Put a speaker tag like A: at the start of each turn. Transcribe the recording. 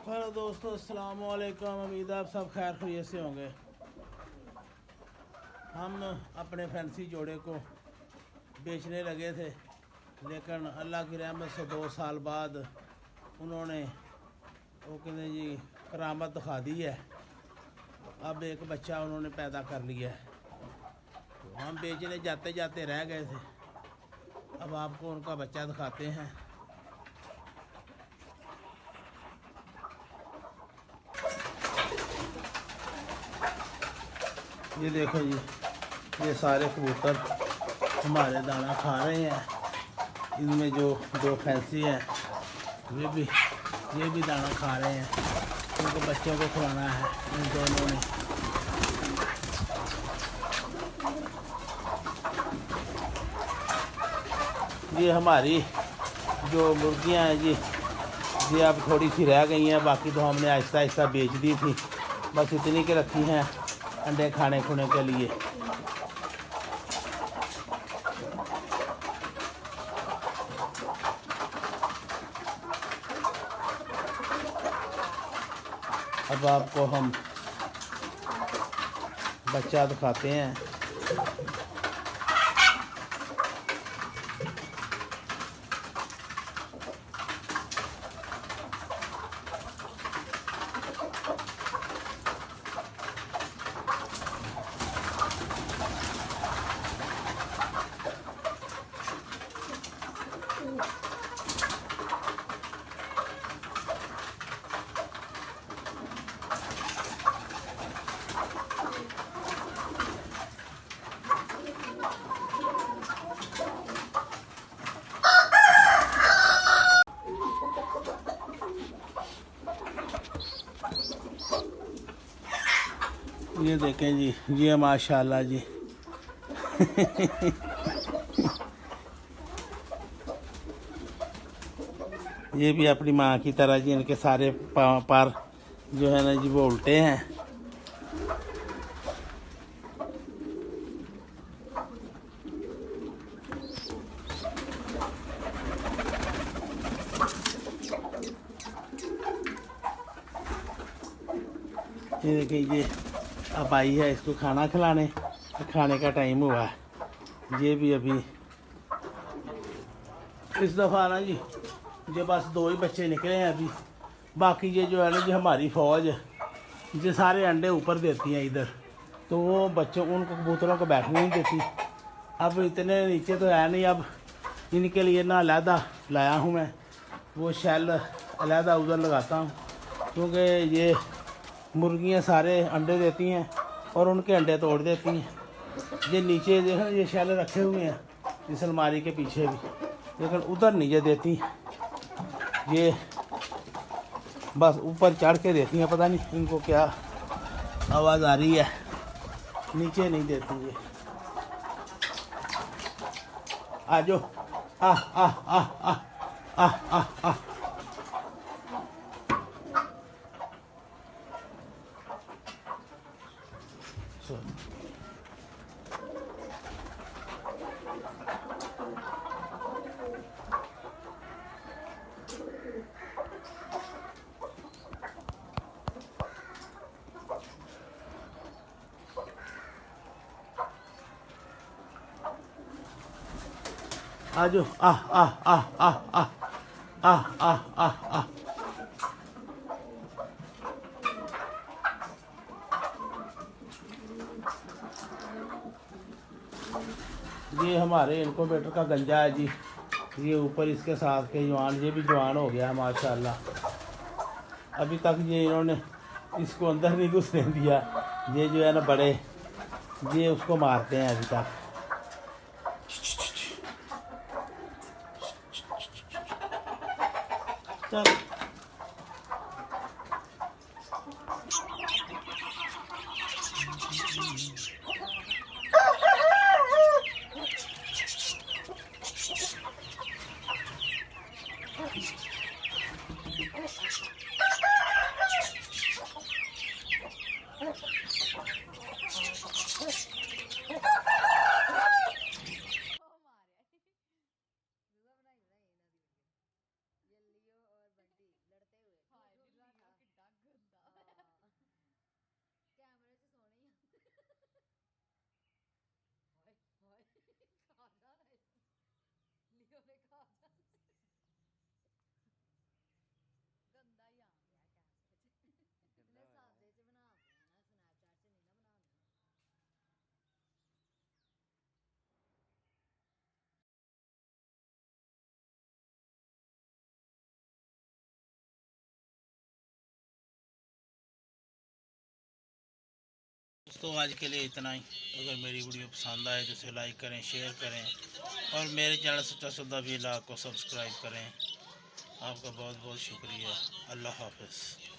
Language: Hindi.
A: हेलो दोस्तों, अस्सलाम वालेकुम। उम्मीद आप सब खैर खैरियत से होंगे। हम अपने फैंसी जोड़े को बेचने लगे थे, लेकिन अल्लाह की रहमत से 2 साल बाद उन्होंने वो कहते जी करामत दिखा दी है। अब एक बच्चा उन्होंने पैदा कर लिया है। तो हम बेचने जाते जाते रह गए थे। अब आपको उनका बच्चा दिखाते हैं। ये देखो जी, ये सारे कबूतर हमारे दाना खा रहे हैं। इनमें जो 2 फैंसी हैं ये भी दाना खा रहे हैं। उनको बच्चों को खिलाना है इन दोनों ने। ये हमारी जो मुर्गियां हैं जी, ये अब थोड़ी सी रह गई हैं, बाकी तो हमने आहिस्ता आहिस्ता बेच दी थी। बस इतनी के रखी हैं अंडे खाने खुने के लिए। अब आपको हम बच्चा दिखाते हैं। ये देखें जी, ये माशाल्लाह जी ये भी अपनी माँ की तरह जी, इनके सारे पर जो है ना जी वो उल्टे हैं। ये देखिए, ये अब आई है इसको खाना खिलाने। खाने का टाइम हुआ है। ये भी अभी इस दफ़ा ना जी, ये बस 2 ही बच्चे निकले हैं अभी। बाकी ये जो है ना जी हमारी फ़ौज ये सारे अंडे ऊपर देती हैं इधर, तो वो बच्चों उनको कबूतरों को बैठने नहीं देती। अब इतने नीचे तो है नहीं। अब इनके लिए ना अलहदा लाया हूँ मैं, वो शेल अलहदा उधर लगाता हूँ, क्योंकि ये मुर्गियाँ सारे अंडे देती हैं और उनके अंडे तोड़ देती हैं। ये नीचे देखो, ये शेल रखे हुए हैं इस अलमारी के पीछे भी, लेकिन उधर नहीं ये देती। ये बस ऊपर चढ़ के देती हैं। पता नहीं इनको क्या आवाज़ आ रही है, नीचे नहीं देती ये। आ जाओ, आ आ आ आ आ आ आ आ जाओ, आ आ आ आ आ आ आ आ आ। ये हमारे इनक्यूबेटर का गंजा है जी। ये ऊपर इसके साथ के जवान, ये भी जवान हो गया है माशाल्लाह। अभी तक ये इन्होंने इसको अंदर नहीं घुसने दिया। ये जो है ना बड़े, ये उसको मारते हैं अभी तक। चल दोस्तों आज के लिए इतना ही। अगर मेरी वीडियो पसंद आए तो इसे लाइक करें, शेयर करें और मेरे चैनल सच्चा सौदा व्लॉग को सब्सक्राइब करें। आपका बहुत बहुत शुक्रिया। अल्लाह हाफ़िज़।